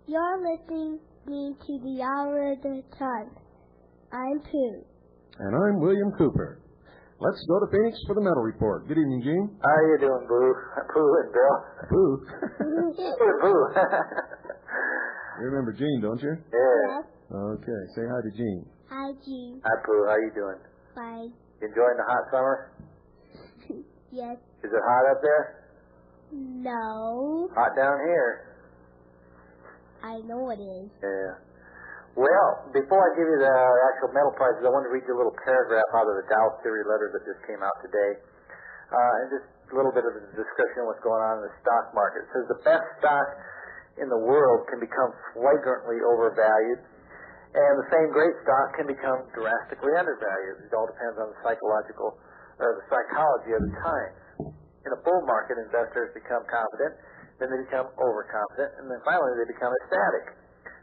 You're listening to the Hour of the Time. I'm Pooh. And I'm William Cooper. Let's go to Phoenix for the metal report. Good evening, Gene. How you doing, Pooh? Pooh and Bill. Pooh. Pooh. You remember Gene, don't you? Yeah. Okay. Say hi to Gene. Hi, Gene. Hi, Pooh. How you doing? Fine. You enjoying the hot summer? Yes. Is it hot up there? No. Hot down here. I know it is. Yeah. Well, before I give you the actual metal prices, I want to read you a little paragraph out of the Dow Theory letter that just came out today. And just a little bit of a discussion of what's going on in the stock market. It says the best stock in the world can become flagrantly overvalued, and the same great stock can become drastically undervalued. It all depends on the psychology of the times. In a bull market, investors become confident, then they become overconfident, and then finally they become ecstatic.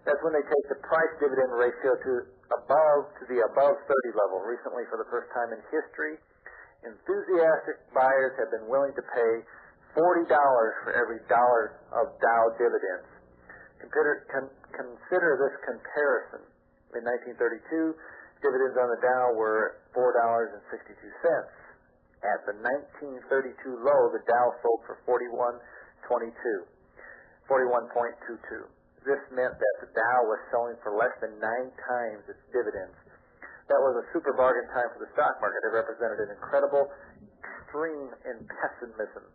That's when they take the price-dividend ratio to the above 30 level. Recently, for the first time in history, enthusiastic buyers have been willing to pay $40 for every dollar of Dow dividends. Consider this comparison. In 1932, dividends on the Dow were $4.62. At the 1932 low, the Dow sold for 41.22. This meant that the Dow was selling for less than 9 times its dividends. That was a super bargain time for the stock market. It represented an incredible extreme in pessimism.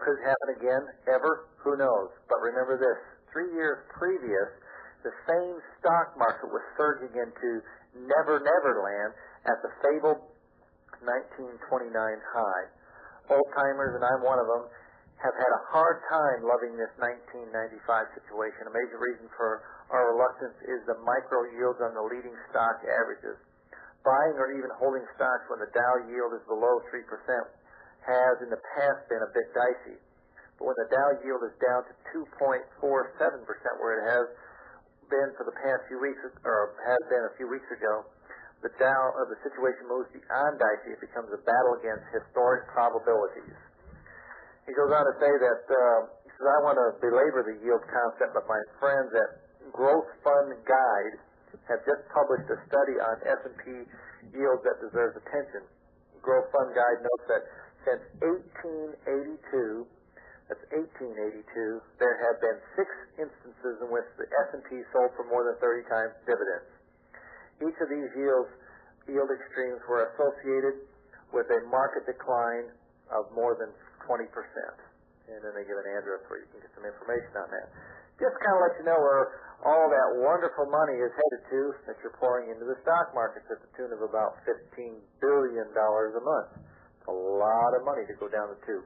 Could it happen again? Ever? Who knows? But remember this. 3 years previous, the same stock market was surging into never land at the fabled 1929 high. Old-timers, and I'm one of them, have had a hard time loving this 1995 situation. A major reason for our reluctance is the micro yields on the leading stock averages. Buying or even holding stocks when the Dow yield is below 3% has in the past been a bit dicey. But when the Dow yield is down to 2.47%, where it has been for the past few weeks, or has been a few weeks ago, the situation moves beyond dicey. It becomes a battle against historic probabilities. He goes on to say that, he says, I want to belabor the yield concept, but my friends at Growth Fund Guide have just published a study on S&P yields that deserves attention. Growth Fund Guide notes that since 1882, there have been 6 instances in which the S&P sold for more than 30 times dividends. Each of these yield extremes were associated with a market decline of more than 20%. And then they give an address where you can get some information on that. Just kind of let you know where all that wonderful money is headed to that you're pouring into the stock markets at the tune of about $15 billion a month. A lot of money to go down the tube.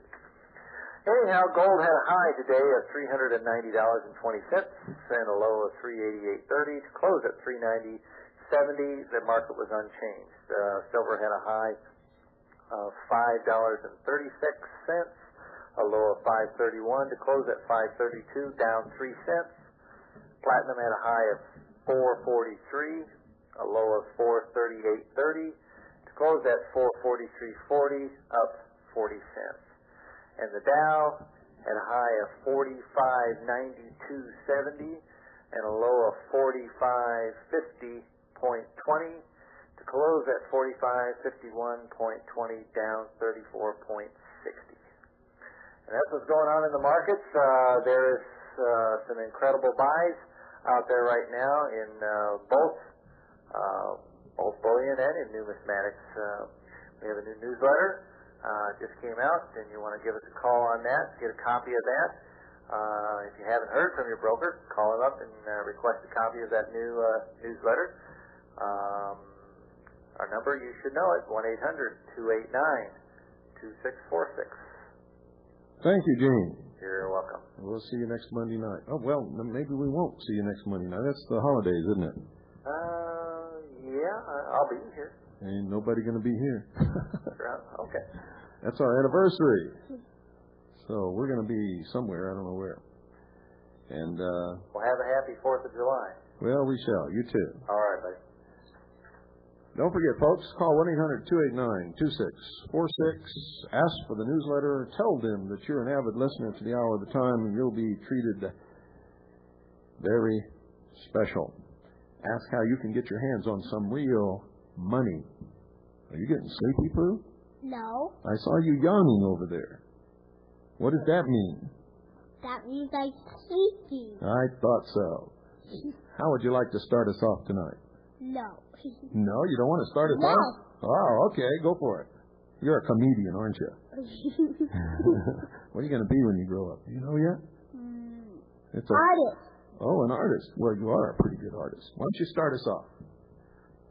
Anyhow, gold had a high today of $390.20 and a low of $388.30 to close at $390.70. The market was unchanged. Silver had a high of $5.36, a low of $5.31 to close at $5.32, down 3 cents. Platinum had a high of $4.43, a low of $4.38.30 to close at $4.43.40, up 40 cents. And the Dow had a high of 45.92.70 and a low of 45.50.20 to close at 45.51.20, down 34.60. And that's what's going on in the markets. There is some incredible buys out there right now in both both bullion and in numismatics. We have a new newsletter. Just came out, and you want to give us a call on that, get a copy of that. If you haven't heard from your broker, call him up and request a copy of that new newsletter. Our number, you should know it, 1-800-289-2646. Thank you, Gene. You're welcome. We'll see you next Monday night. Oh, well, maybe we won't see you next Monday night. That's the holidays, isn't it? Yeah, I'll be here. Ain't nobody going to be here. Okay. That's our anniversary. So we're going to be somewhere, I don't know where. And we'll have a happy 4th of July. Well, we shall. You too. All right, buddy. Don't forget, folks, call 1-800-289-2646. Ask for the newsletter. Tell them that you're an avid listener to the Hour of the Time, and you'll be treated very special. Ask how you can get your hands on some real money. Are you getting sleepy, Pooh? No. I saw you yawning over there. What does that mean? That means I'm sleepy. I thought so. How would you like to start us off tonight? No. No, you don't want to start us off? Oh, okay, go for it. You're a comedian, aren't you? What are you going to be when you grow up? Do you know yet? It's artist. Oh, an artist. Well, you are a pretty good artist. Why don't you start us off?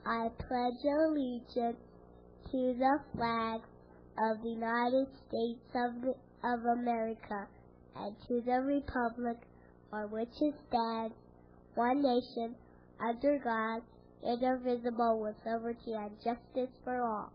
I pledge allegiance to the flag of the United States of America and to the republic for which it stands, one nation, under God, indivisible, with liberty and justice for all.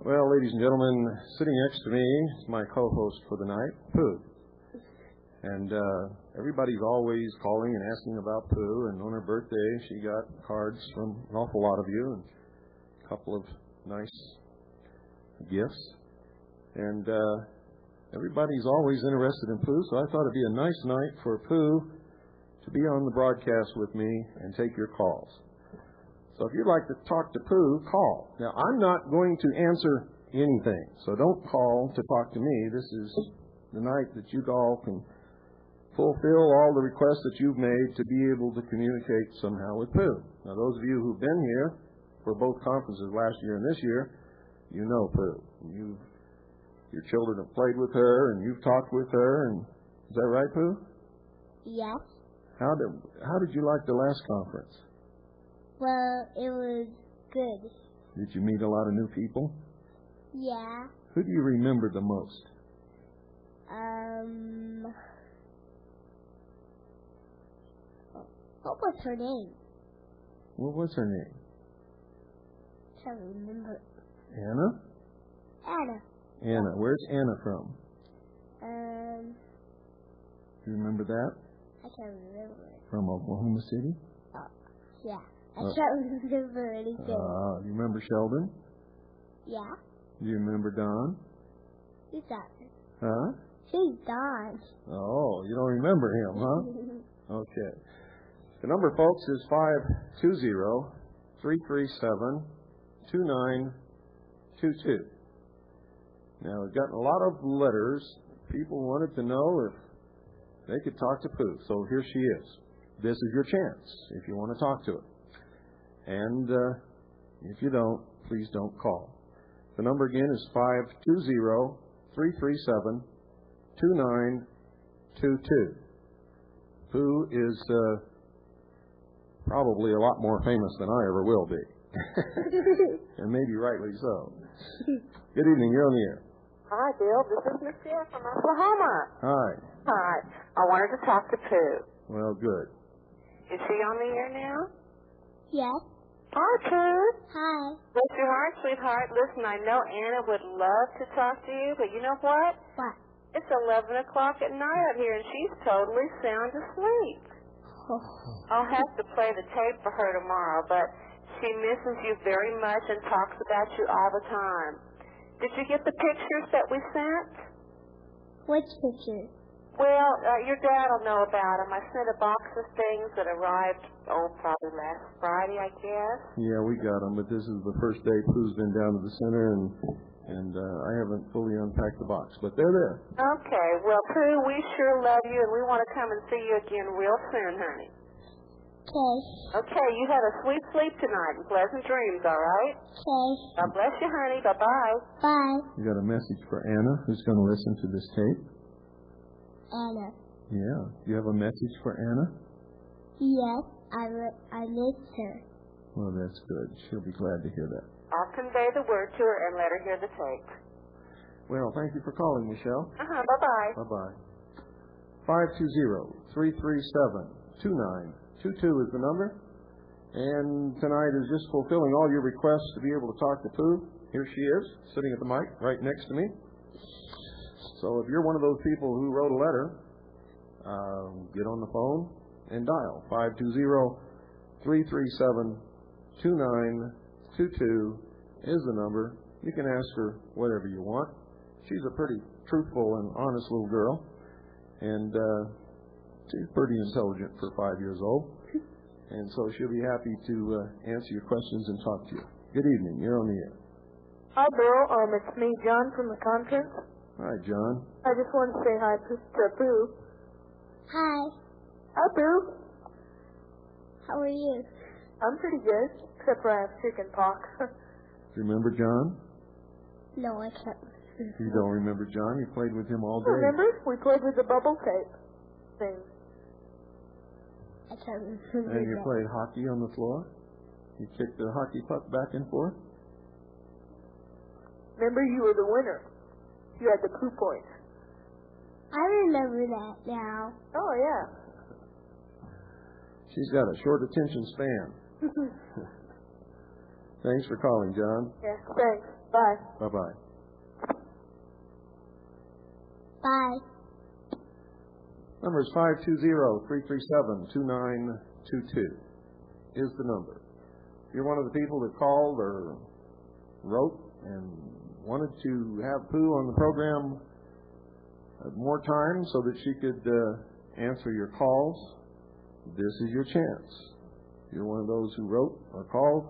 Well, ladies and gentlemen, sitting next to me is my co-host for the night, Pooh. And everybody's always calling and asking about Pooh, and on her birthday she got cards from an awful lot of you and a couple of nice gifts. And everybody's always interested in Pooh, so I thought it'd be a nice night for Pooh to be on the broadcast with me and take your calls. So if you'd like to talk to Pooh, call. Now, I'm not going to answer anything, so don't call to talk to me. This is the night that you all can fulfill all the requests that you've made to be able to communicate somehow with Pooh. Now, those of you who've been here for both conferences last year and this year, you know Pooh. Your children have played with her, and you've talked with her, and is that right, Pooh? Yes. How did you like the last conference? Well, it was good. Did you meet a lot of new people? Yeah. Who do you remember the most? What was her name? What was her name? I can't remember. Anna? Anna. Where's Anna from? Do you remember that? I can't remember. From Oklahoma City? Oh, yeah. I can't remember anything. You remember Sheldon? Yeah. Do you remember Don? Who's that? Huh? Who's Don? Oh, you don't remember him, huh? Okay. The number, folks, is 520-337-2922. Now, we've gotten a lot of letters. People wanted to know if they could talk to Pooh. So here she is. This is your chance if you want to talk to her. And if you don't, please don't call. The number again is 520-337-2922. Pooh is probably a lot more famous than I ever will be. And maybe rightly so. Good evening. You're on the air. Hi, Bill. This is Michelle from Oklahoma. Hi. Hi. I wanted to talk to Pooh. Well, good. Is she on the air now? Yes. Hi, Pooh. Hi. Bless your heart, sweetheart. Listen, I know Anna would love to talk to you, but you know what? What? It's 11 o'clock at night out here, and she's totally sound asleep. I'll have to play the tape for her tomorrow, but she misses you very much and talks about you all the time. Did you get the pictures that we sent? Which picture? Well, your dad will know about them. I sent a box of things that arrived, probably last Friday, I guess. Yeah, we got them, but this is the first day Pooh's been down to the center, and I haven't fully unpacked the box, but they're there. Okay. Well, Pooh, we sure love you, and we want to come and see you again real soon, honey. Okay. Okay, you have a sweet sleep tonight and pleasant dreams, all right? Okay. God bless you, honey. Bye-bye. Bye. You got a message for Anna, who's going to listen to this tape? Anna. Yeah. You have a message for Anna? Yes, I missed her. Well, that's good. She'll be glad to hear that. I'll convey the word to her and let her hear the tape. Well, thank you for calling, Michelle. Bye-bye. Bye-bye. 520-337-2922 is the number. And tonight is just fulfilling all your requests to be able to talk to Pooh. Here she is, sitting at the mic right next to me. So if you're one of those people who wrote a letter, get on the phone and dial 520-337-2922 is the number. You can ask her whatever you want. She's a pretty truthful and honest little girl, and she's pretty intelligent for 5 years old, and so she'll be happy to answer your questions and talk to you. Good evening. You're on the air. Hi, Bill. It's me, John, from the conference. Hi, John. I just wanted to say hi to Pooh. Hi. Hi, Pooh. How are you? I'm pretty good, except for I have chicken pox. Do you remember John? No, I can't. You don't remember John? You played with him all day. Remember? We played with the bubble tape thing. I can't remember. And you played hockey on the floor? You kicked the hockey puck back and forth? Remember, you were the winner. You had the 2 points. I remember that now. Oh, yeah. She's got a short attention span. Thanks for calling, John. Yeah, thanks. Bye. Bye-bye. Bye. Number is 520-337-2922 is the number. If you're one of the people that called or wrote and wanted to have Pooh on the program more time so that she could answer your calls, this is your chance. If you're one of those who wrote or called,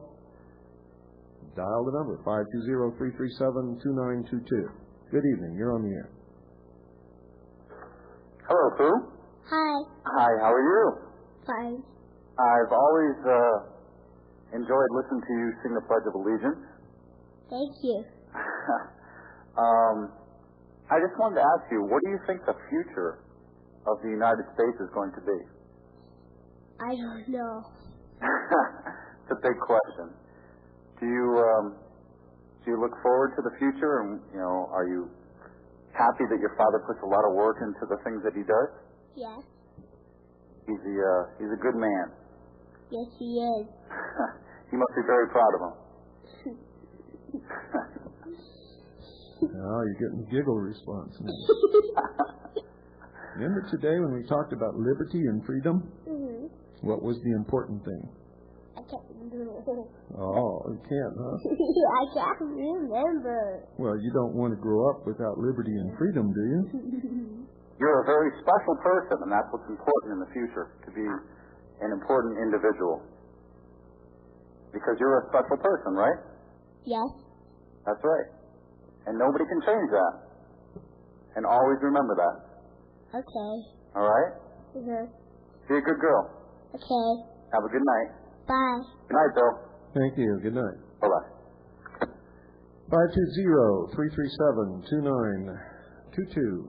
dial the number, 520-337-2922. Good evening. You're on the air. Hello, Pooh. Hi. Hi, how are you? Fine. I've always enjoyed listening to you sing the Pledge of Allegiance. Thank you. I just wanted to ask you, what do you think the future of the United States is going to be? I don't know. It's a big question. Do you look forward to the future, and are you happy that your father puts a lot of work into the things that he does? Yes. He's a good man. Yes, he is. You must be very proud of him. Oh, you're getting giggle response now. Remember today when we talked about liberty and freedom? Mm-hmm. What was the important thing? I can't remember. Oh, you can't, huh? I can't remember. Well, you don't want to grow up without liberty and freedom, do you? You're a very special person, and that's what's important in the future, to be an important individual. Because you're a special person, right? Yes. That's right. And nobody can change that. And always remember that. Okay. All right? Mm-hmm. Be a good girl. Okay. Have a good night. Bye. Good night, Bill. Thank you. Good night. Bye-bye. 520-337-2922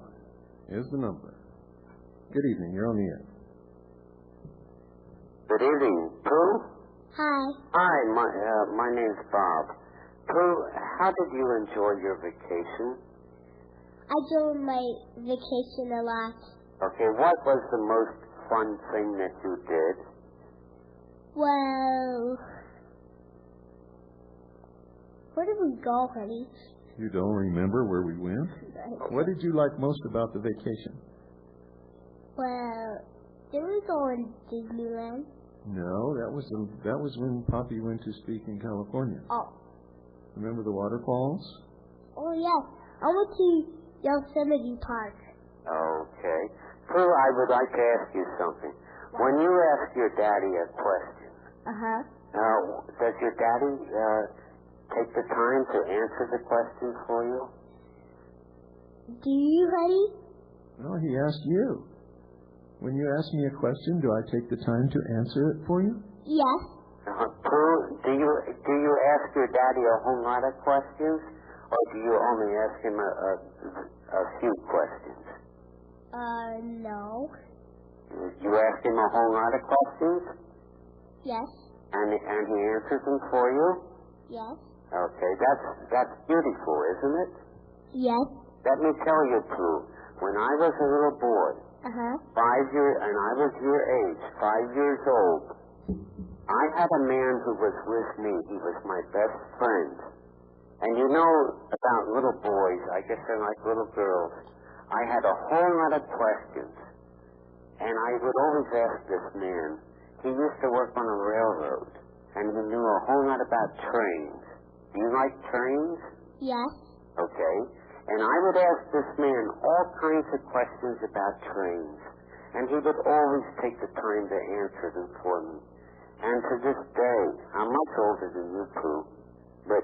is the number. Good evening. You're on the air. Good evening, Pooh. Hi. Hi, my name's Bob. Pooh, how did you enjoy your vacation? I enjoyed my vacation a lot. Okay, what was the most fun thing that you did? Well, where did we go, honey? You don't remember where we went? What did you like most about the vacation? Well, did we go in Disneyland? No, that was when Poppy went to speak in California. Oh. Remember the waterfalls? Oh, yes. I went to Yosemite Park. Okay. Pooh, I would like to ask you something. When you ask your daddy a question, does your daddy take the time to answer the question for you? Do you, honey? No, he asked you. When you ask me a question, do I take the time to answer it for you? Yes. Pooh, do you ask your daddy a whole lot of questions, or do you only ask him a few questions? No. You ask him a whole lot of questions? Yes. And he answers them for you? Yes. Okay, that's beautiful, isn't it? Yes. Let me tell you, Pooh, when I was a little boy, 5 years, and I was your age, 5 years old, I had a man who was with me. He was my best friend. And you know about little boys, I guess they're like little girls. I had a whole lot of questions. And I would always ask this man. He used to work on a railroad, and he knew a whole lot about trains. Do you like trains? Yes. Okay. And I would ask this man all kinds of questions about trains. And he would always take the time to answer them for me. And to this day, I'm much older than you, Pooh, but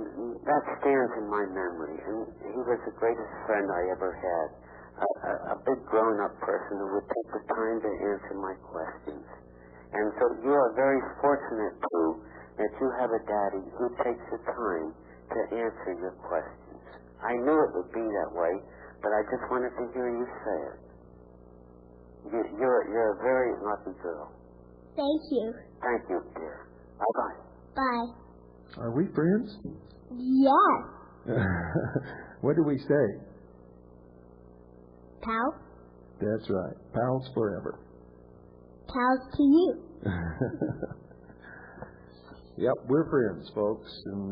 that stands in my memory. And he was the greatest friend I ever had. A big grown-up person who would take the time to answer my questions. And so you are very fortunate, Pooh, that you have a daddy who takes the time to answer your questions. I knew it would be that way, but I just wanted to hear you say it. You're a very lucky girl. Thank you. Thank you, dear. Bye-bye. Bye. Are we friends? Yes. What do we say? Pal? That's right. Pals forever. Pals to you. Yep, we're friends, folks, and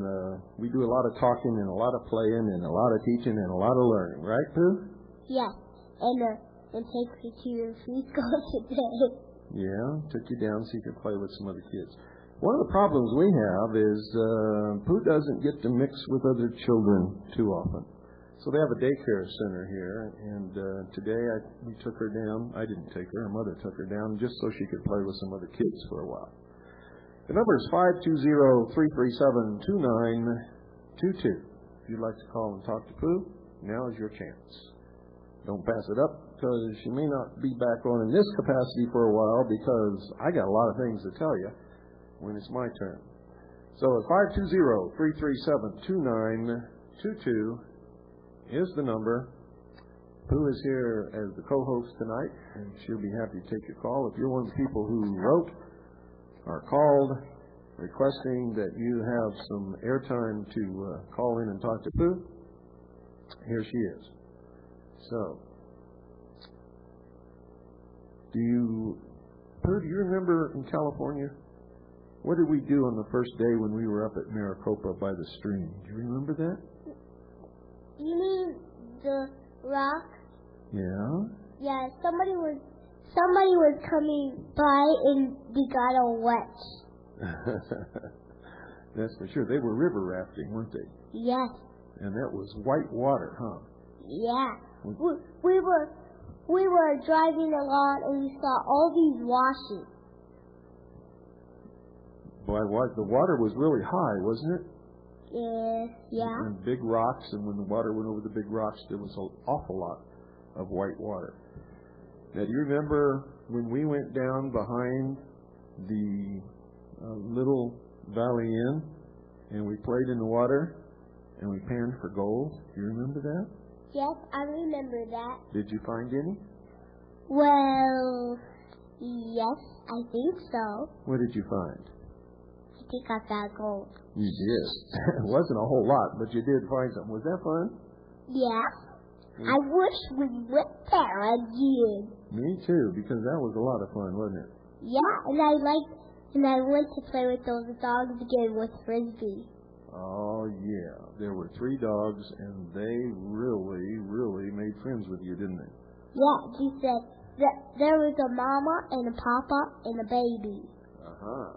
we do a lot of talking and a lot of playing and a lot of teaching and a lot of learning, right, Pooh? Yes, and take me to your free school today. Yeah, took you down so you could play with some other kids. One of the problems we have is Pooh doesn't get to mix with other children too often. So they have a daycare center here, and today we took her down. I didn't take her. Her mother took her down just so she could play with some other kids for a while. The number is 520-337-2922. If you'd like to call and talk to Pooh, now is your chance. Don't pass it up, because you may not be back on in this capacity for a while, because I got a lot of things to tell you when it's my turn. So 520-337-2922 is the number. Pooh is here as the co-host tonight, and she'll be happy to take your call. If you're one of the people who wrote or called requesting that you have some airtime to call in and talk to Pooh, here she is. So, Pooh, do you remember in California, what did we do on the first day when we were up at Maricopa by the stream? Do you remember that? You mean the rock? Yeah. Yeah, somebody was coming by and they got all wet. That's for sure. They were river rafting, weren't they? Yes. And that was white water, huh? Yeah. We were driving along and we saw all these washes. Boy, the water was really high, wasn't it? Yeah. And big rocks, and when the water went over the big rocks, there was an awful lot of white water. Now, do you remember when we went down behind the little valley inn and we played in the water and we panned for gold? Do you remember that? Yes, I remember that. Did you find any? Well, yes, I think so. What did you find? I think I found gold. You did. It wasn't a whole lot, but you did find something. Was that fun? Yeah. I wish we went there again. Me too, because that was a lot of fun, wasn't it? Yeah, and I went to play with those dogs again with Frisbee. Oh, yeah. There were 3 dogs, and they really, really made friends with you, didn't they? Yeah, she said that there was a mama and a papa and a baby. Uh-huh.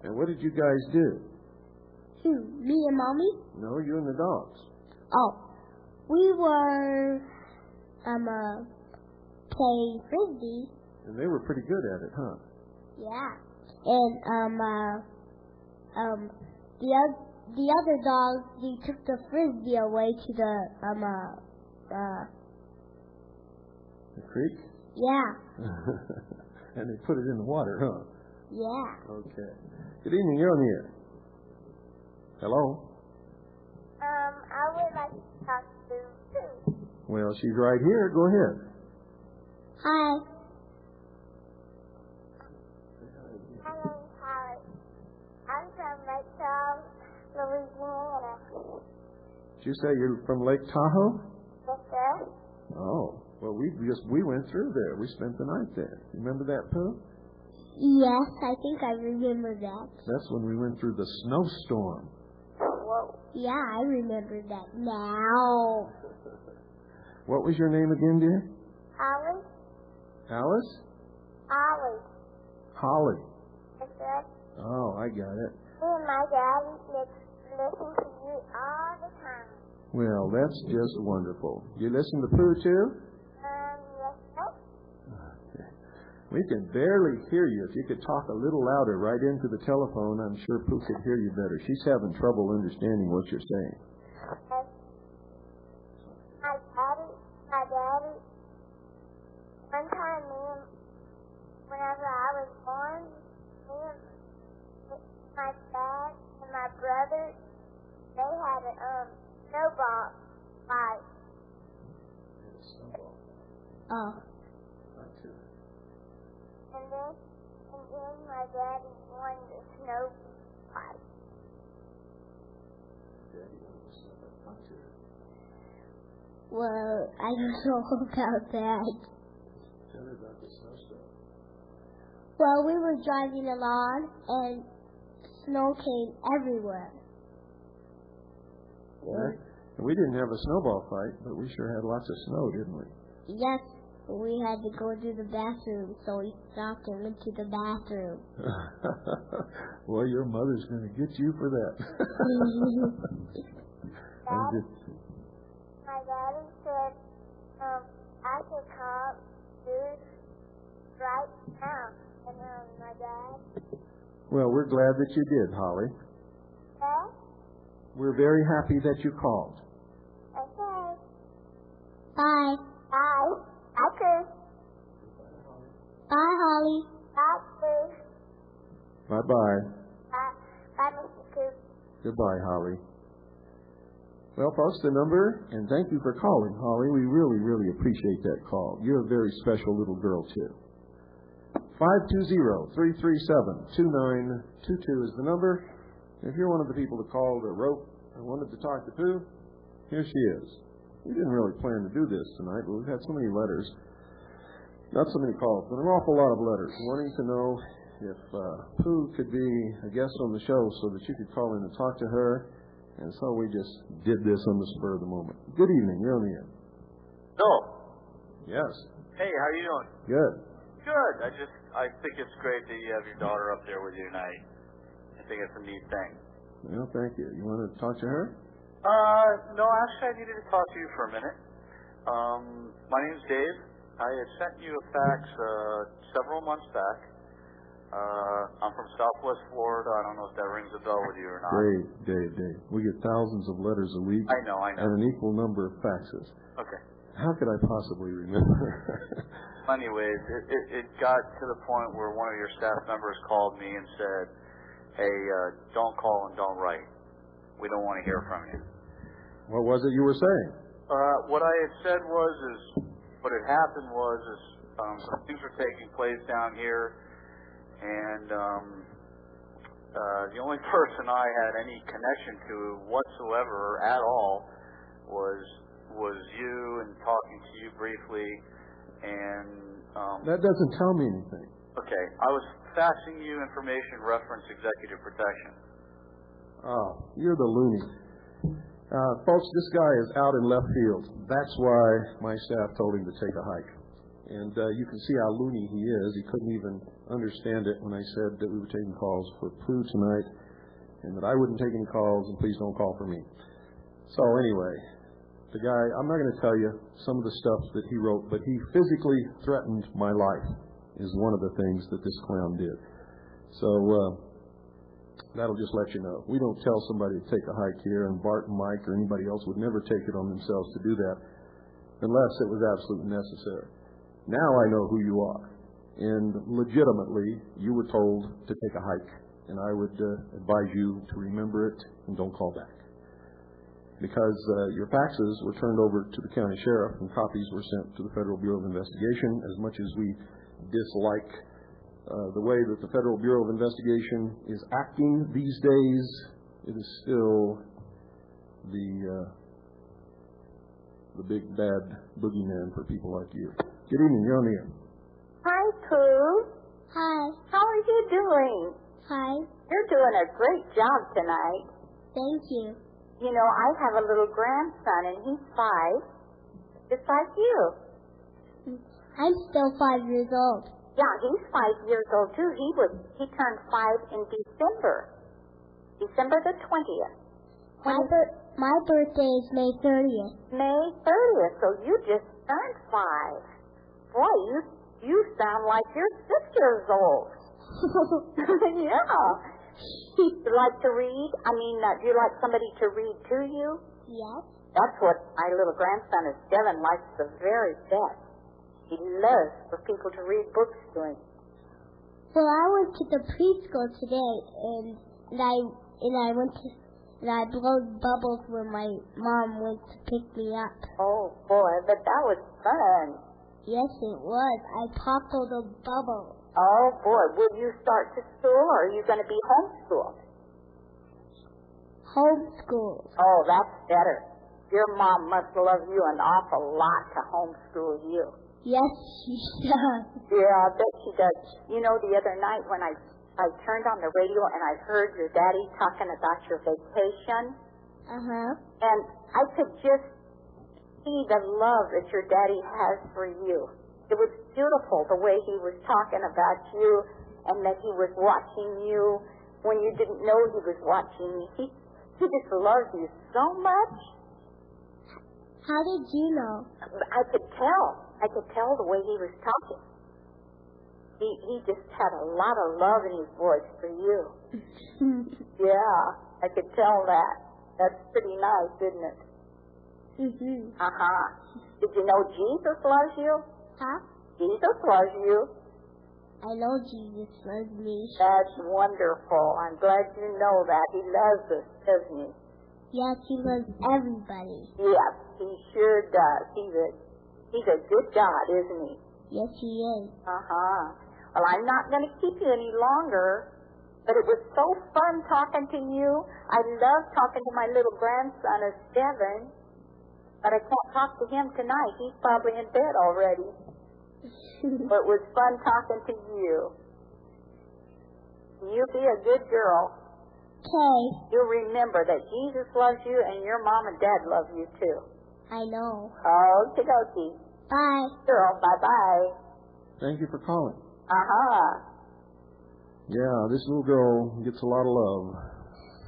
And what did you guys do? Who, me and Mommy? No, you and the dogs. Oh, we were, playing Frisbee. And they were pretty good at it, huh? Yeah. And, the other dogs, they took the Frisbee away to The creek? Yeah. And they put it in the water, huh? Yeah. Okay. Good evening, you're on the air. Hello? I would like to talk to Pooh. Well, she's right here. Go ahead. Hi. Hello, Howard. I'm from Luxor, Louisiana. Did you say you're from Lake Tahoe? Yes, sir. Oh, well, we went through there. We spent the night there. Remember that, Pooh? Yes, I think I remember that. That's when we went through the snowstorm. Whoa. Yeah, I remember that now. What was your name again, dear? Holly? Alice? Holly. Holly. Yes, sir. Oh, I got it. Me and my daddy listen to you all the time. Well, that's just wonderful. You listen to Pooh, too? Yes, sir. Okay. We can barely hear you. If you could talk a little louder right into the telephone, I'm sure Pooh could hear you better. She's having trouble understanding what you're saying. Yes. My daddy, one time whenever I was born, me and my dad and my brother, they had a snowball fight. Oh. And then my daddy won the snow fight. Well, I don't know about that. Tell me about the snowstorm. Well, we were driving along and snow came everywhere. Yeah. We didn't have a snowball fight, but we sure had lots of snow, didn't we? Yes, we had to go to the bathroom, so we stopped and went to the bathroom. Well, your mother's going to get you for that. My daddy said I should call you right now. And my dad... Well, we're glad that you did, Holly. Yeah? We're very happy that you called. Okay. Bye. Bye. Bye, Chris. Bye, Holly. Bye, Chris. Bye-bye. Bye, Mr. Coop. Goodbye, Holly. Well, folks, the number, and thank you for calling, Holly. We really, really appreciate that call. You're a very special little girl, too. 520-337-2922 is the number. If you're one of the people that called or wrote and wanted to talk to Pooh, here she is. We didn't really plan to do this tonight, but we've had so many letters. Not so many calls, but an awful lot of letters wanting to know if Pooh could be a guest on the show so that you could call in and talk to her. And so we just did this on the spur of the moment. Good evening. You're on the air. Bill. Yes. Hey, how you doing? Good. Good. I think it's great that you have your daughter up there with you tonight. I think it's a neat thing. Well, thank you. You want to talk to her? No, actually, I needed to talk to you for a minute. My name's Dave. I had sent you a fax several months back. I'm from Southwest Florida. I don't know if that rings a bell with you or not. Dave. We get thousands of letters a week. I know. And an equal number of faxes. Okay. How could I possibly remember? Anyways, it got to the point where one of your staff members called me and said, hey, don't call and don't write. We don't want to hear from you. What was it you were saying? What I had said what had happened was some things were taking place down here, and the only person I had any connection to whatsoever at all was you, and talking to you briefly, and that doesn't tell me anything. Okay, I was faxing you information reference executive protection. Oh, you're the loony. Folks, this guy is out in left field. That's why my staff told him to take a hike. And you can see how loony he is. He couldn't even understand it when I said that we were taking calls for Pooh tonight, and that I wouldn't take any calls, and please don't call for me. So anyway, the guy, I'm not going to tell you some of the stuff that he wrote, but he physically threatened my life is one of the things that this clown did. So that'll just let you know. We don't tell somebody to take a hike here, and Bart and Mike or anybody else would never take it on themselves to do that unless it was absolutely necessary. Now I know who you are, and legitimately you were told to take a hike, and I would advise you to remember it and don't call back. Because your faxes were turned over to the county sheriff and copies were sent to the Federal Bureau of Investigation. As much as we dislike the way that the Federal Bureau of Investigation is acting these days, it is still the big bad boogeyman for people like you. Good evening, you're on the air. Hi, Pooh. Hi. How are you doing? Hi. You're doing a great job tonight. Thank you. You know, I have a little grandson, and he's 5, just like you. I'm still 5 years old. Yeah, he's 5 years old, too. He turned 5 in December the 20th. My birthday is May 30th. May 30th, so you just turned 5. Boy, you sound like you're 6 years old. Yeah. Do you like to read? Do you like somebody to read to you? Yes. That's what my little grandson is, Devin, likes the very best. He loves for people to read books to him. Well, I went to the preschool today, and I blew bubbles when my mom went to pick me up. Oh boy, but that was fun. Yes, it was. I poppled a bubble. Oh boy, will you start to school, or are you going to be homeschooled? Homeschooled. Oh, that's better. Your mom must love you an awful lot to homeschool you. Yes, she does. Yeah, I bet she does. You know, the other night when I turned on the radio and I heard your daddy talking about your vacation. Uh-huh. And I could just see the love that your daddy has for you. It was beautiful the way he was talking about you, and that he was watching you when you didn't know he was watching you. He just loved you so much. How did you know? I could tell. I could tell the way he was talking. He just had a lot of love in his voice for you. Yeah, I could tell that. That's pretty nice, isn't it? Mm-hmm. Uh-huh. Did you know Jesus loves you? Huh? Jesus loves you. I know Jesus loves me. That's wonderful. I'm glad you know that. He loves us, doesn't he? Yes, he loves everybody. Yes, he sure does. He's a good God, isn't he? Yes, he is. Uh-huh. Well, I'm not going to keep you any longer, but it was so fun talking to you. I love talking to my little grandson, Devin, but I can't talk to him tonight. He's probably in bed already. But it was fun talking to you. You be a good girl. Okay. You remember that Jesus loves you and your mom and dad love you too. I know. Okie dokie. Bye. Girl, bye-bye. Thank you for calling. Uh-huh. Yeah, this little girl gets a lot of love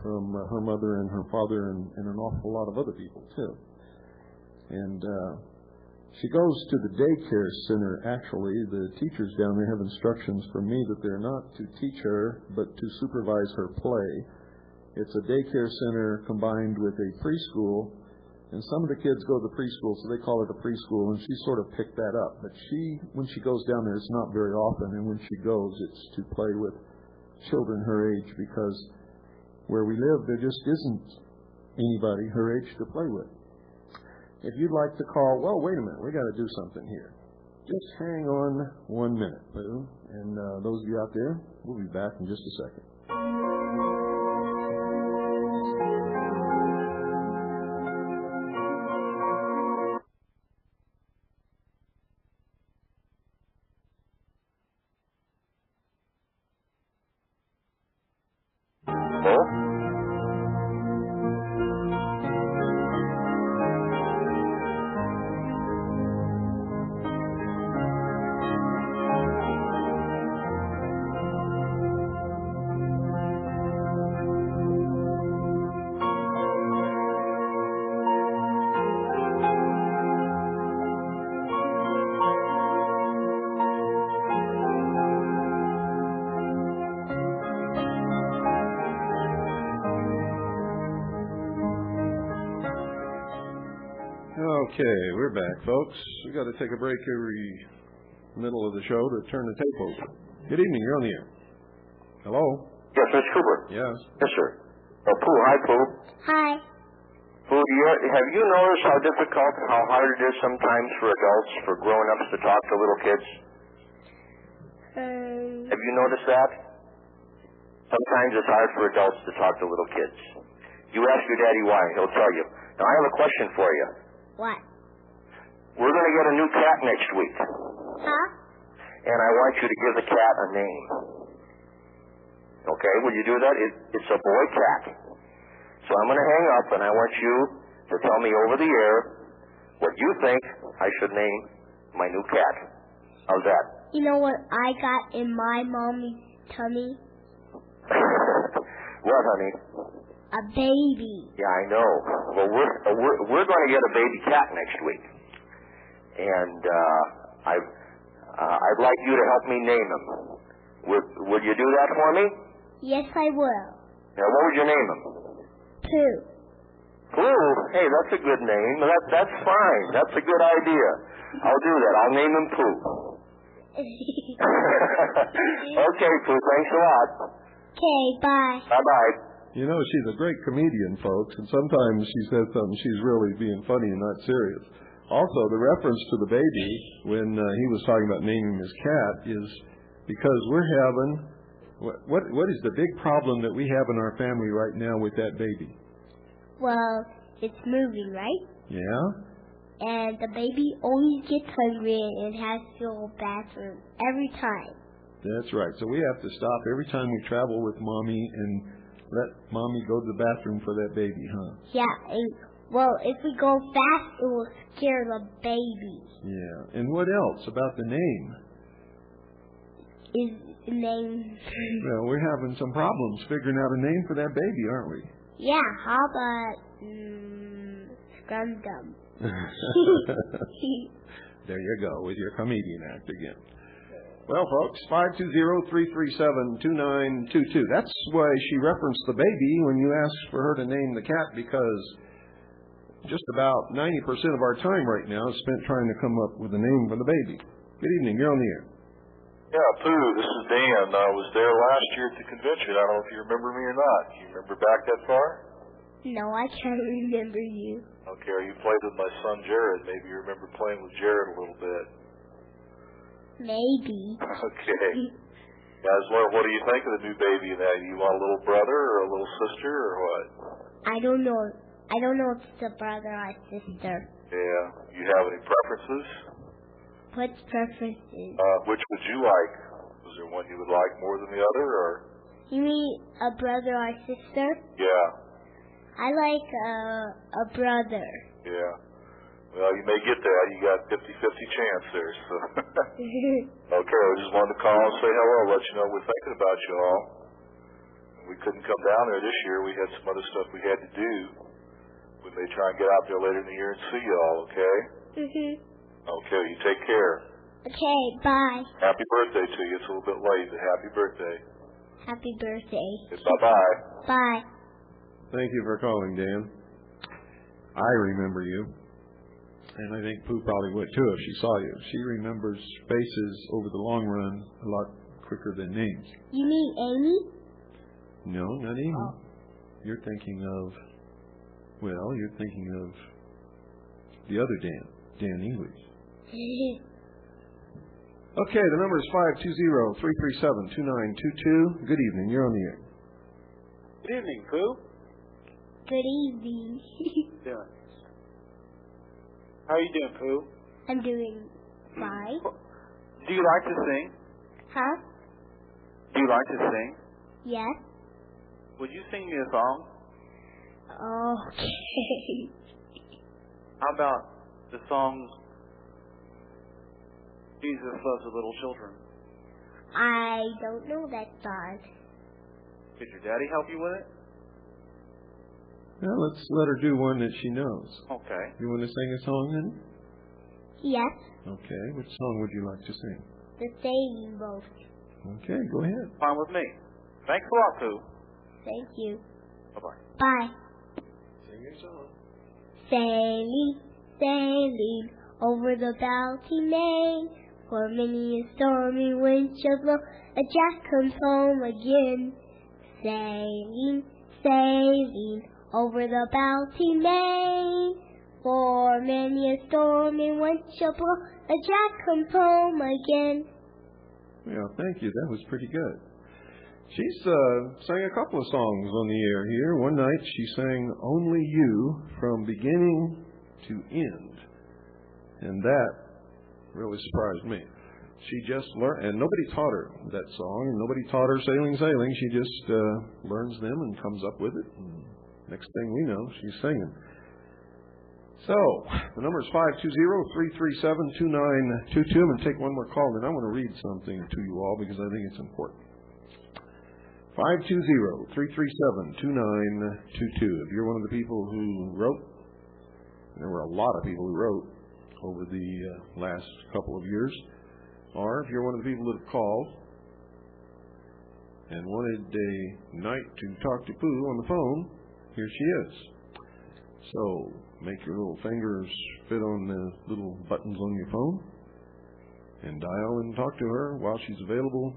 from her mother and her father and an awful lot of other people, too. And she goes to the daycare center, actually. The teachers down there have instructions from me that they're not to teach her, but to supervise her play. It's a daycare center combined with a preschool, and some of the kids go to the preschool, so they call it a preschool, and she sort of picked that up. But when she goes down there, it's not very often, and when she goes, it's to play with children her age, because where we live, there just isn't anybody her age to play with. If you'd like to call, well, wait a minute, we got to do something here. Just hang on 1 minute, Pooh. And those of you out there, we'll be back in just a second. Okay, we're back, folks. We've got to take a break every middle of the show to turn the tape over. Good evening, you're on the air. Hello? Yes, Mr. Cooper. Yes. Yes, sir. Pooh, hi, Pooh. Hi. Pooh, have you noticed how difficult, how hard it is sometimes for adults, for grown-ups to talk to little kids? Have you noticed that? Sometimes it's hard for adults to talk to little kids. You ask your daddy why, he'll tell you. Now, I have a question for you. What? We're going to get a new cat next week. Huh? And I want you to give the cat a name. Okay, will you do that? It's a boy cat. So I'm going to hang up, and I want you to tell me over the air what you think I should name my new cat. How's that? You know what I got in my mommy's tummy? What, honey? A baby. Yeah, I know. Well, we're going to get a baby cat next week, and I'd like you to help me name him. Would you do that for me? Yes, I will. Now, what would you name him? Pooh. Pooh? Hey, that's a good name. That's fine. That's a good idea. I'll do that. I'll name him Pooh. Okay, Pooh. Thanks a lot. Okay, bye. Bye-bye. You know, she's a great comedian, folks, and sometimes she says something she's really being funny and not serious. Also, the reference to the baby, when he was talking about naming his cat, is because we're having... What is the big problem that we have in our family right now with that baby? Well, it's moving, right? Yeah? And the baby always gets hungry and has to go to the bathroom every time. That's right. So we have to stop every time we travel with Mommy and let Mommy go to the bathroom for that baby, huh? Yeah. Well, if we go fast, it will scare the baby. Yeah. And what else about the name? Is the name... Well, we're having some problems figuring out a name for that baby, aren't we? Yeah. How about... Scrum-Dum? There you go, with your comedian act again. Well, folks, 520-337-2922. That's why she referenced the baby when you asked for her to name the cat, because just about 90% of our time right now is spent trying to come up with a name for the baby. Good evening. You're on the air. Yeah, Pooh, this is Dan. I was there last year at the convention. I don't know if you remember me or not. Do you remember back that far? No, I can't remember you. Okay, or you played with my son Jared. Maybe you remember playing with Jared a little bit. Maybe. Okay. Guys, what do you think of the new baby now? You want a little brother or a little sister or what? I don't know. I don't know if it's a brother or sister. Yeah. You have any preferences? What's preferences? Which would you like? Is there one you would like more than the other, or? You mean a brother or sister? Yeah. I like a brother. Yeah. Well, you may get that. You got 50-50 chance there. So. Okay, I just wanted to call and say hello, let you know we're thinking about you all. We couldn't come down there this year. We had some other stuff we had to do. We may try and get out there later in the year and see you all, okay? Okay, you take care. Okay, bye. Happy birthday to you. It's a little bit late, but happy birthday. Happy birthday. Bye-bye. Bye. Thank you for calling, Dan. I remember you. And I think Pooh probably would too if she saw you. She remembers faces over the long run a lot quicker than names. You mean Amy? No, not Amy. Oh. You're thinking of the other Dan, Dan English. Okay, the number is 520-337-2922. Good evening, you're on the air. Good evening, Pooh. Good evening. Doing? How are you doing, Pooh? I'm doing fine. Do you like to sing? Huh? Do you like to sing? Yes. Would you sing me a song? Okay. How about the song Jesus Loves the Little Children? I don't know that song. Did your daddy help you with it? Well, let's let her do one that she knows. Okay. You want to sing a song, then? Yes. Okay, which song would you like to sing? The sailing boat. Okay, go ahead. Fine with me. Thanks a lot, Pooh. Thank you. Bye-bye. Bye. Sing your song. Sailing, sailing over the Baltic main, for many a stormy wind shall blow, a Jack comes home again. Sailing, sailing over the Baltic main, for many a stormy wind shall blow, a Jack comes home again. Well, thank you. That was pretty good. She's sang a couple of songs on the air here. One night she sang Only You from beginning to end. And that really surprised me. She just learned, and nobody taught her that song, and nobody taught her Sailing, Sailing. She just learns them and comes up with it. And next thing we know, she's singing. So, the number is 520-337-2922. I'm going to take one more call, and I want to read something to you all because I think it's important. 520-337-2922. If you're one of the people who wrote, and there were a lot of people who wrote over the last couple of years, or if you're one of the people that have called and wanted a night to talk to Pooh on the phone, here she is. So, make your little fingers fit on the little buttons on your phone and dial and talk to her while she's available,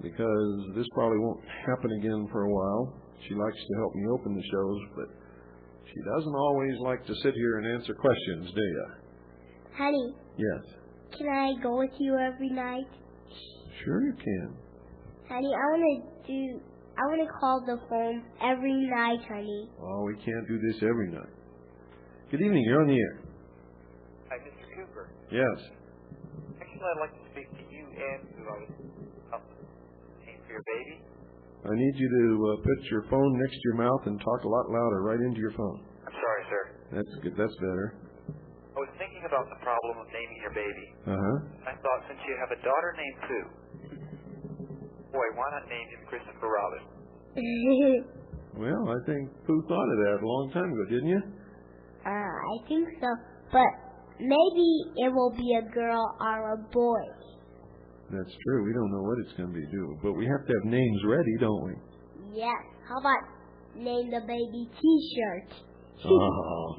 because this probably won't happen again for a while. She likes to help me open the shows, but she doesn't always like to sit here and answer questions, do you? Honey. Yes. Can I go with you every night? Sure you can. Honey, I want to call the phone every night, honey. Oh, we can't do this every night. Good evening, you're on the air. Hi, Mr. Cooper. Yes. Actually, I'd like to speak to you and who I was paying for your baby. I need you to put your phone next to your mouth and talk a lot louder right into your phone. I'm sorry, sir. That's good. That's better. I was thinking about the problem of naming your baby. Uh-huh. I thought, since you have a daughter named Pooh, boy, why not name him Christopher Robin? Well, I think Pooh thought of that a long time ago, didn't you? I think so. But maybe it will be a girl or a boy. That's true. We don't know what it's going to be, but we have to have names ready, don't we? Yes. How about name the baby T-shirt? Oh,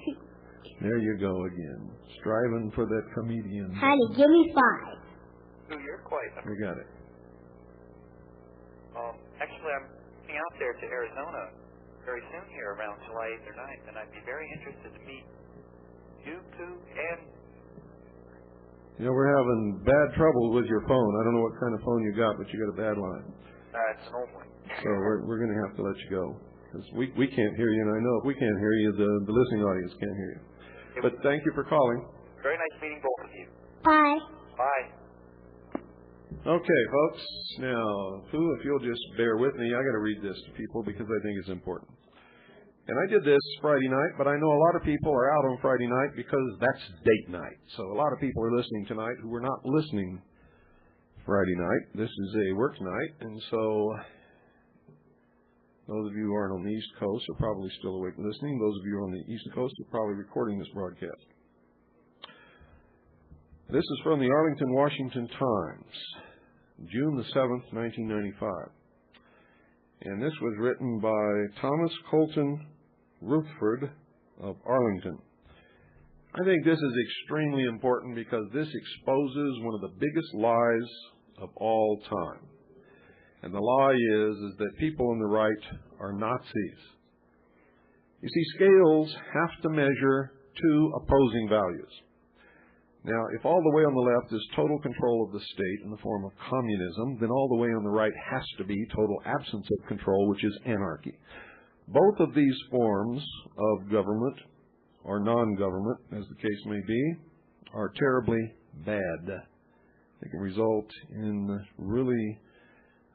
there you go again. Striving for that comedian. Honey, give me 5. Pooh, you're quite... We got it. Actually, I'm heading out there to Arizona very soon here around July 8th or 9th, and I'd be very interested to meet you, Pooh, and... You know, we're having bad trouble with your phone. I don't know what kind of phone you got, but you got a bad line. It's an old one. So we're going to have to let you go. Because we can't hear you, and I know if we can't hear you, the listening audience can't hear you. But thank you for calling. Very nice meeting both of you. Bye. Bye. Okay, folks. Now, Pooh, if you'll just bear with me, I got to read this to people because I think it's important. And I did this Friday night, but I know a lot of people are out on Friday night because that's date night. So a lot of people are listening tonight who were not listening Friday night. This is a work night, and so those of you who aren't on the East Coast are probably still awake and listening. Those of you on the East Coast are probably recording this broadcast. This is from the Arlington, Washington Times, June the 7th, 1995. And this was written by Thomas Colton Rutherford of Arlington. I think this is extremely important because this exposes one of the biggest lies of all time. And the lie is that people on the right are Nazis. You see, scales have to measure two opposing values. Now, if all the way on the left is total control of the state in the form of communism, then all the way on the right has to be total absence of control, which is anarchy. Both of these forms of government, or non-government, as the case may be, are terribly bad. They can result in really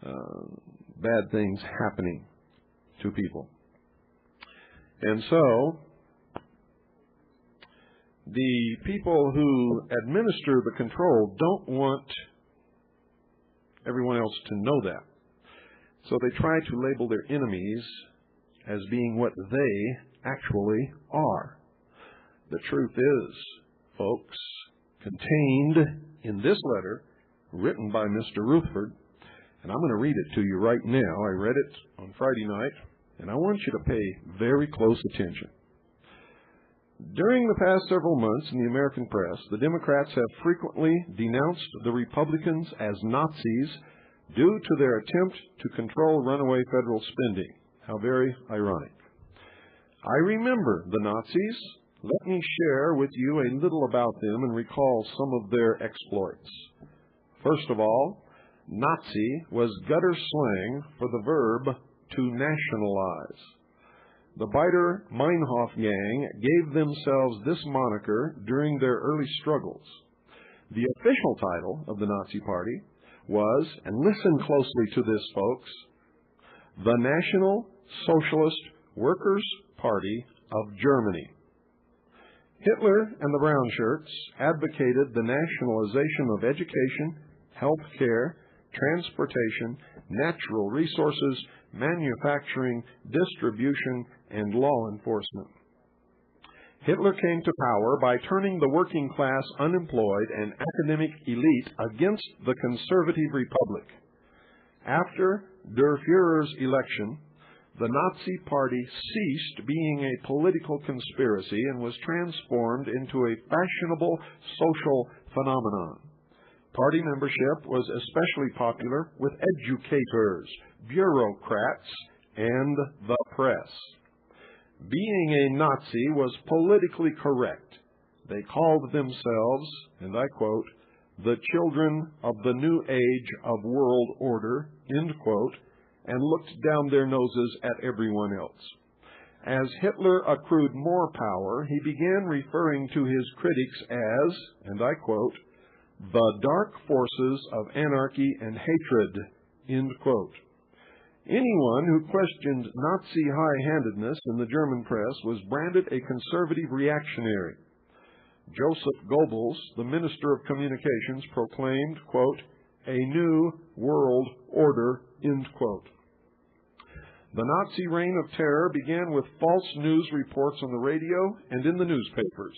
bad things happening to people. And so, the people who administer the control don't want everyone else to know that. So they try to label their enemies as being what they actually are. The truth is, folks, contained in this letter written by Mr. Rutherford, and I'm going to read it to you right now. I read it on Friday night, and I want you to pay very close attention. During the past several months in the American press, the Democrats have frequently denounced the Republicans as Nazis due to their attempt to control runaway federal spending. How very ironic. I remember the Nazis. Let me share with you a little about them and recall some of their exploits. First of all, Nazi was gutter slang for the verb to nationalize. The Baader-Meinhof gang gave themselves this moniker during their early struggles. The official title of the Nazi Party was, and listen closely to this, folks, the National Socialist Workers' Party of Germany. Hitler and the Brown Shirts advocated the nationalization of education, health care, transportation, natural resources, manufacturing, distribution, and law enforcement. Hitler came to power by turning the working class, unemployed, and academic elite against the conservative republic. After Der Führer's election, the Nazi Party ceased being a political conspiracy and was transformed into a fashionable social phenomenon. Party membership was especially popular with educators, bureaucrats, and the press. Being a Nazi was politically correct. They called themselves, and I quote, the children of the new age of world order, end quote, and looked down their noses at everyone else. As Hitler accrued more power, he began referring to his critics as, and I quote, the dark forces of anarchy and hatred, end quote. Anyone who questioned Nazi high-handedness in the German press was branded a conservative reactionary. Joseph Goebbels, the Minister of Communications, proclaimed, quote, a new world order, end quote. The Nazi reign of terror began with false news reports on the radio and in the newspapers.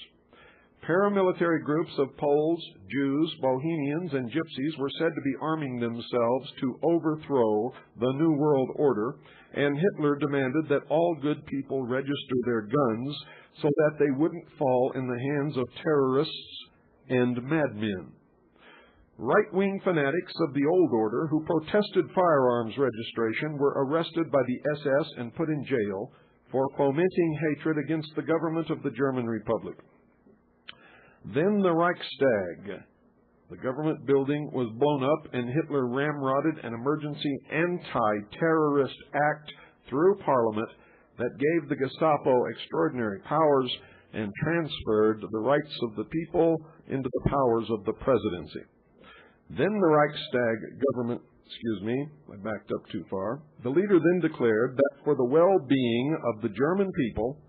Paramilitary groups of Poles, Jews, Bohemians, and Gypsies were said to be arming themselves to overthrow the New World Order, and Hitler demanded that all good people register their guns so that they wouldn't fall in the hands of terrorists and madmen. Right-wing fanatics of the old order who protested firearms registration were arrested by the SS and put in jail for fomenting hatred against the government of the German Republic. Then the Reichstag, the government building, was blown up and Hitler ramrodded an emergency anti-terrorist act through Parliament that gave the Gestapo extraordinary powers and transferred the rights of the people into the powers of the presidency. Then the Reichstag government, I backed up too far. The leader then declared that for the well-being of the German people,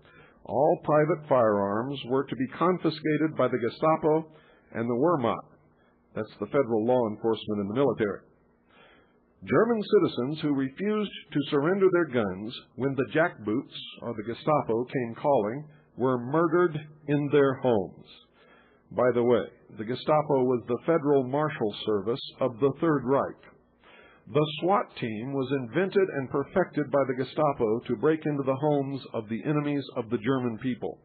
all private firearms were to be confiscated by the Gestapo and the Wehrmacht. That's the federal law enforcement in the military. German citizens who refused to surrender their guns when the jackboots, or the Gestapo, came calling, were murdered in their homes. By the way, the Gestapo was the Federal Marshal Service of the Third Reich. The SWAT team was invented and perfected by the Gestapo to break into the homes of the enemies of the German people.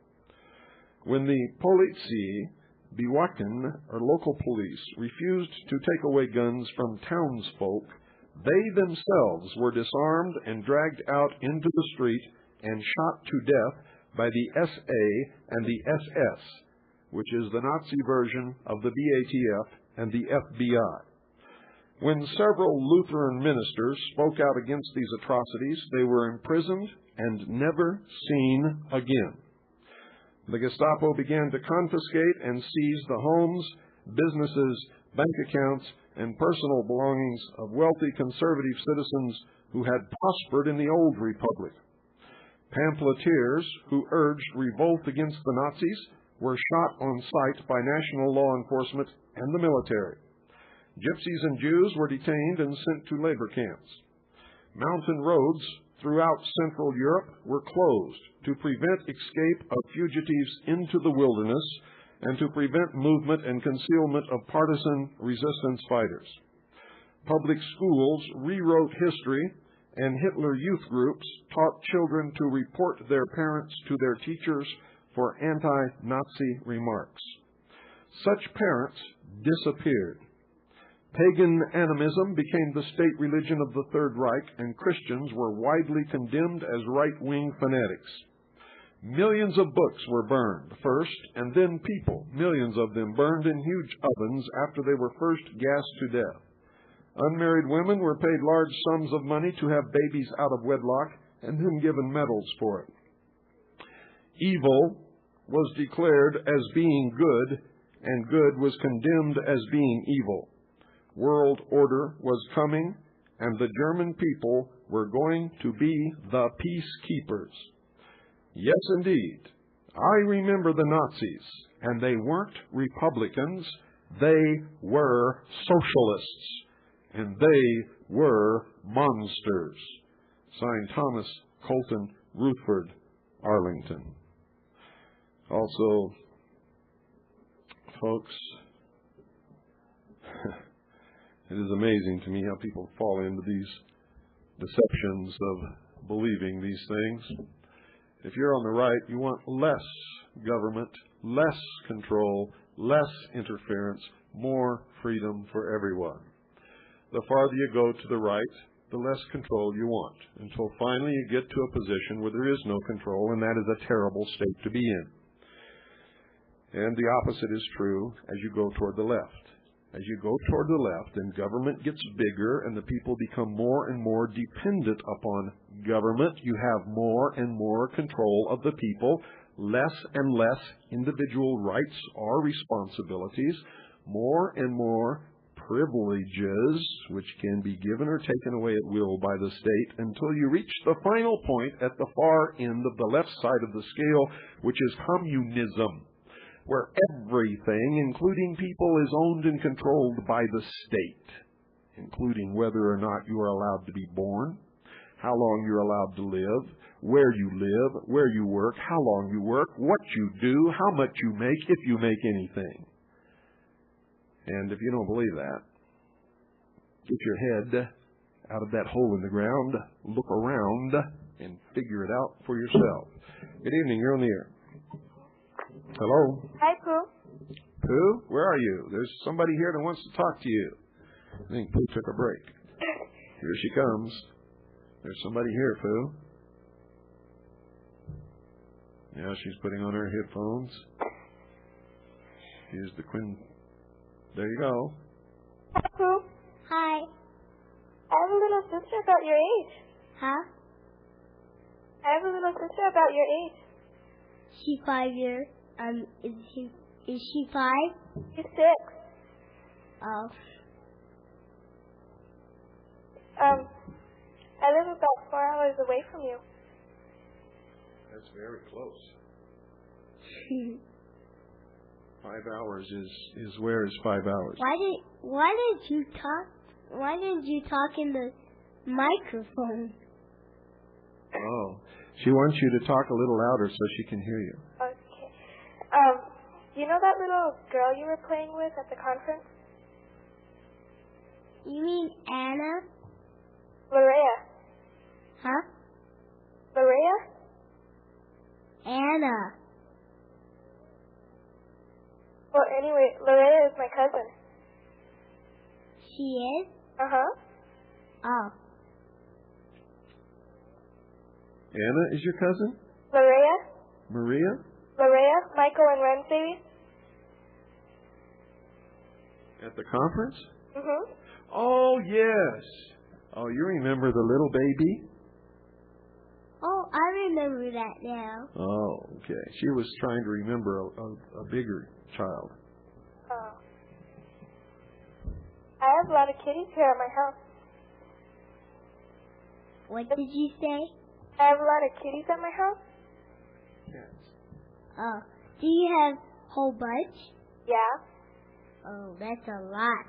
When the Polizei, Bewachen, or local police, refused to take away guns from townsfolk, they themselves were disarmed and dragged out into the street and shot to death by the SA and the SS, which is the Nazi version of the BATF and the FBI. When several Lutheran ministers spoke out against these atrocities, they were imprisoned and never seen again. The Gestapo began to confiscate and seize the homes, businesses, bank accounts, and personal belongings of wealthy conservative citizens who had prospered in the old republic. Pamphleteers who urged revolt against the Nazis were shot on sight by national law enforcement and the military. Gypsies and Jews were detained and sent to labor camps. Mountain roads throughout Central Europe were closed to prevent escape of fugitives into the wilderness and to prevent movement and concealment of partisan resistance fighters. Public schools rewrote history, and Hitler youth groups taught children to report their parents to their teachers for anti-Nazi remarks. Such parents disappeared. Pagan animism became the state religion of the Third Reich, and Christians were widely condemned as right-wing fanatics. Millions of books were burned first, and then people, millions of them, burned in huge ovens after they were first gassed to death. Unmarried women were paid large sums of money to have babies out of wedlock and then given medals for it. Evil was declared as being good, and good was condemned as being evil. World order was coming, and the German people were going to be the peacekeepers. Yes, indeed. I remember the Nazis, and they weren't Republicans. They were socialists, and they were monsters. Signed, Thomas Colton Rutherford Arlington. Also, folks, it is amazing to me how people fall into these deceptions of believing these things. If you're on the right, you want less government, less control, less interference, more freedom for everyone. The farther you go to the right, the less control you want, until finally you get to a position where there is no control, and that is a terrible state to be in. And the opposite is true as you go toward the left. As you go toward the left, and government gets bigger and the people become more and more dependent upon government, you have more and more control of the people, less and less individual rights or responsibilities, more and more privileges, which can be given or taken away at will by the state, until you reach the final point at the far end of the left side of the scale, which is communism, where everything, including people, is owned and controlled by the state, including whether or not you are allowed to be born, how long you're allowed to live, where you work, how long you work, what you do, how much you make, if you make anything. And if you don't believe that, get your head out of that hole in the ground, look around, and figure it out for yourself. Good evening, you're on the air. Hello? Hi, Pooh. Pooh, where are you? There's somebody here that wants to talk to you. I think Pooh took a break. Here she comes. There's somebody here, Pooh. Yeah, she's putting on her headphones. Here's the queen. There you go. Hi, Pooh. Hi. I have a little sister about your age. Huh? I have a little sister about your age. She's 5 years. Is she 5? She's 6. Oh. I live about 4 hours away from you. That's very close. 5 hours is where is 5 hours? Why didn't you talk in the microphone? Oh, she wants you to talk a little louder so she can hear you. Okay. You know that little girl you were playing with at the conference? You mean Anna? Larea. Huh? Larea? Anna. Well, anyway, Larea is my cousin. She is? Uh-huh. Oh. Anna is your cousin? Larea? Maria? Larea, Michael and Ren's baby. At the conference? Mm-hmm. Oh, yes. Oh, you remember the little baby? Oh, I remember that now. Oh, okay. She was trying to remember a bigger child. Oh. I have a lot of kitties here at my house. What did you say? I have a lot of kitties at my house. Yes. Oh. Do you have a whole bunch? Yeah. Oh, that's a lot.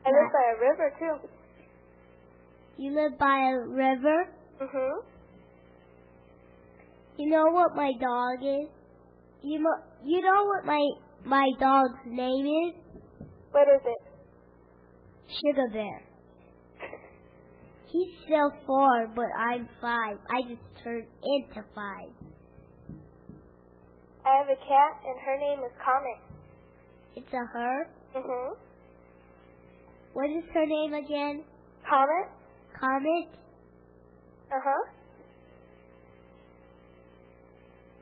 I live by a river, too. You live by a river? Mm-hmm. You know what my dog is? You know what my dog's name is? What is it? Sugar Bear. He's still 4, but I'm 5. I just turned into 5. I have a cat, and her name is Comet. It's a her? Mm-hmm. What is her name again? Comet? Comet? Uh-huh.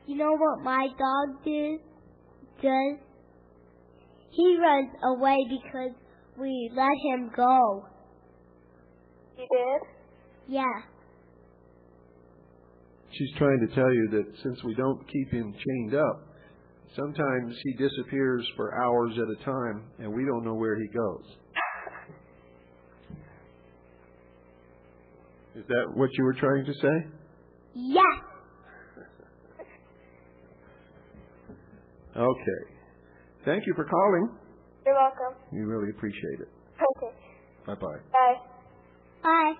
You know what my dog does? He runs away because we let him go. You did? Yeah. She's trying to tell you that since we don't keep him chained up, sometimes he disappears for hours at a time, and we don't know where he goes. Is that what you were trying to say? Yes. Okay. Thank you for calling. You're welcome. We really appreciate it. Okay. Bye-bye. Bye. Bye.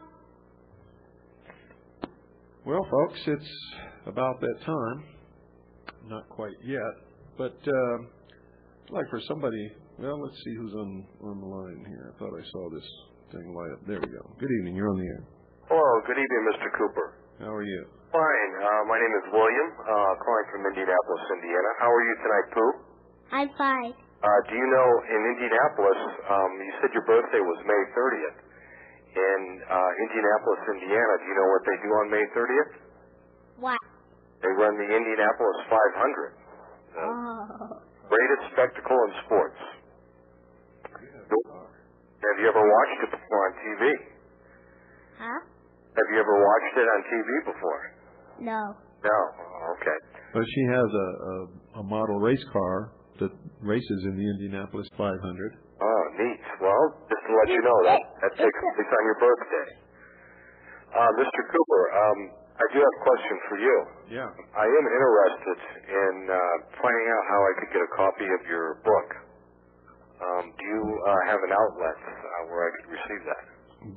Well, folks, it's about that time. Not quite yet, but I'd like for somebody. Well, let's see who's on the line here. I thought I saw this thing light up. There we go. Good evening. You're on the air. Hello. Good evening, Mr. Cooper. How are you? Fine. My name is William, calling from Indianapolis, Indiana. How are you tonight, Pooh? I'm fine. Do you know in Indianapolis, you said your birthday was May 30th. In Indianapolis, Indiana, do you know what they do on May 30th? What? They run the Indianapolis 500. Greatest spectacle in sports. Have you ever watched it before on TV? Huh? Have you ever watched it on TV before? No. No. Okay. Well, she has a model race car that races in the Indianapolis 500. Oh, neat. Well, just to let you know, that takes place on your birthday. Mr. Cooper, I do have a question for you. Yeah. I am interested in finding out how I could get a copy of your book. Do you have an outlet where I could receive that?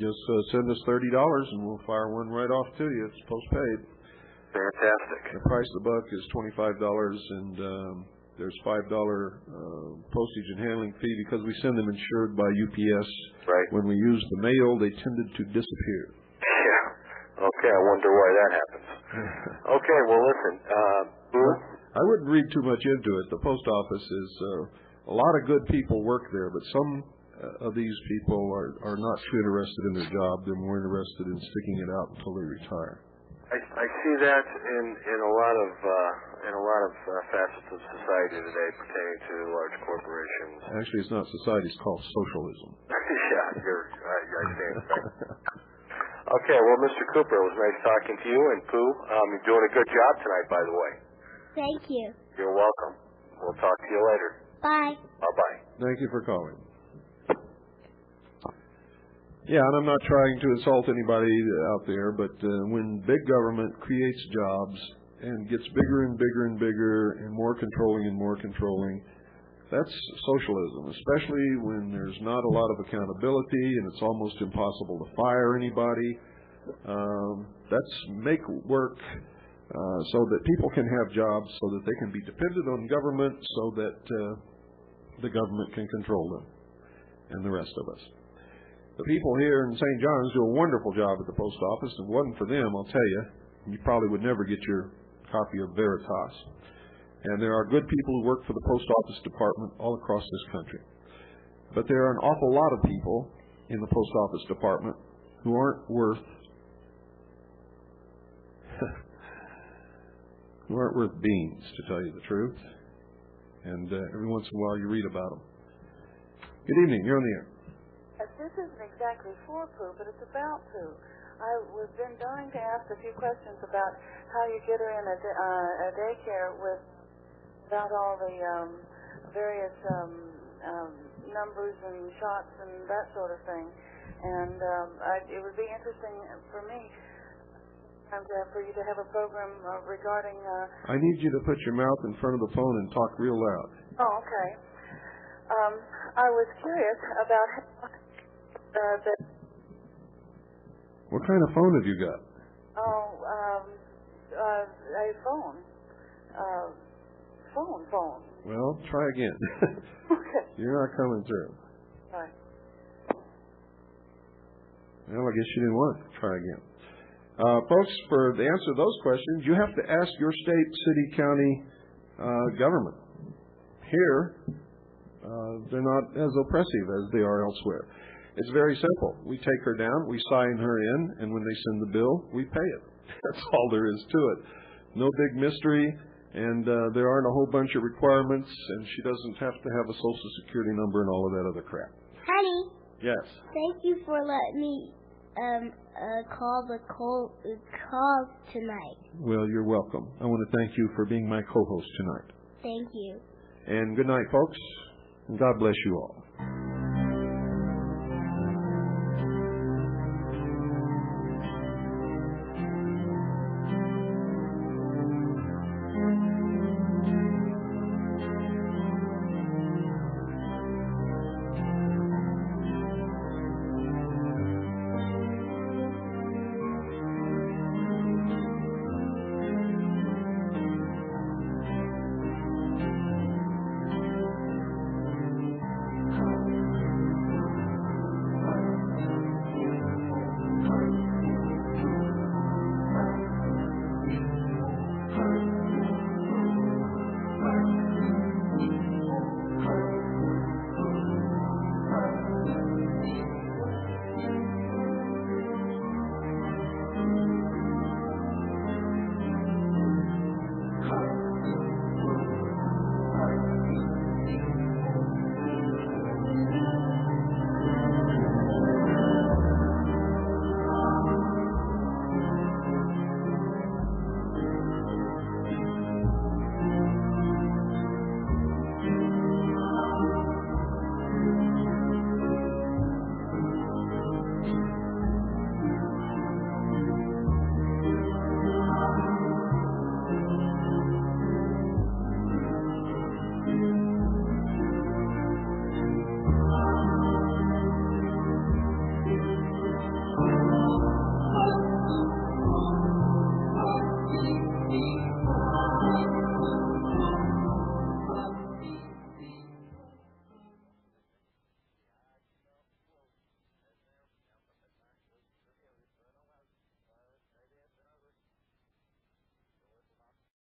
Just send us $30 and we'll fire one right off to you. It's postpaid. Fantastic. The price of the book is $25, and there's $5 postage and handling fee because we send them insured by UPS. Right. When we use the mail, they tended to disappear. Yeah. Okay, I wonder why that happens. Okay, well, listen, Pooh, I wouldn't read too much into it. The post office is a lot of good people work there, but some of these people are not too interested in their job. They're more interested in sticking it out until they retire. I see that in a lot of facets of society today pertaining to large corporations. Actually, it's not society; it's called socialism. Yeah, I stand corrected. Okay, well, Mr. Cooper, it was nice talking to you, and Pooh, you're doing a good job tonight, by the way. Thank you. You're welcome. We'll talk to you later. Bye. Bye-bye. Thank you for calling. Yeah, and I'm not trying to insult anybody out there, but when big government creates jobs and gets bigger and bigger and bigger and more controlling, that's socialism, especially when there's not a lot of accountability and it's almost impossible to fire anybody. That's make work so that people can have jobs, so that they can be dependent on government, so that the government can control them and the rest of us. The people here in St. John's do a wonderful job at the post office. If it wasn't for them, I'll tell you, you probably would never get your copy of Veritas. And there are good people who work for the post office department all across this country. But there are an awful lot of people in the post office department who aren't worth beans, to tell you the truth. And every once in a while you read about them. Good evening. You're on the air. This isn't exactly for Pooh, but it's about Pooh. I've been dying to ask a few questions about how you get her in a daycare without all the various numbers and shots and that sort of thing. And it would be interesting for me for you to have a program regarding... I need you to put your mouth in front of the phone and talk real loud. Oh, okay. I was curious about... What kind of phone have you got? A phone. Phone. Well, try again. Okay. You're not coming through. Right. Well, I guess you didn't want to try again. Folks, for the answer to those questions, you have to ask your state, city, county government. Here, they're not as oppressive as they are elsewhere. It's very simple. We take her down, we sign her in, and when they send the bill, we pay it. That's all there is to it. No big mystery, and there aren't a whole bunch of requirements, and she doesn't have to have a Social Security number and all of that other crap. Honey. Yes. Thank you for letting me call tonight. Well, you're welcome. I want to thank you for being my co-host tonight. Thank you. And good night, folks. And God bless you all.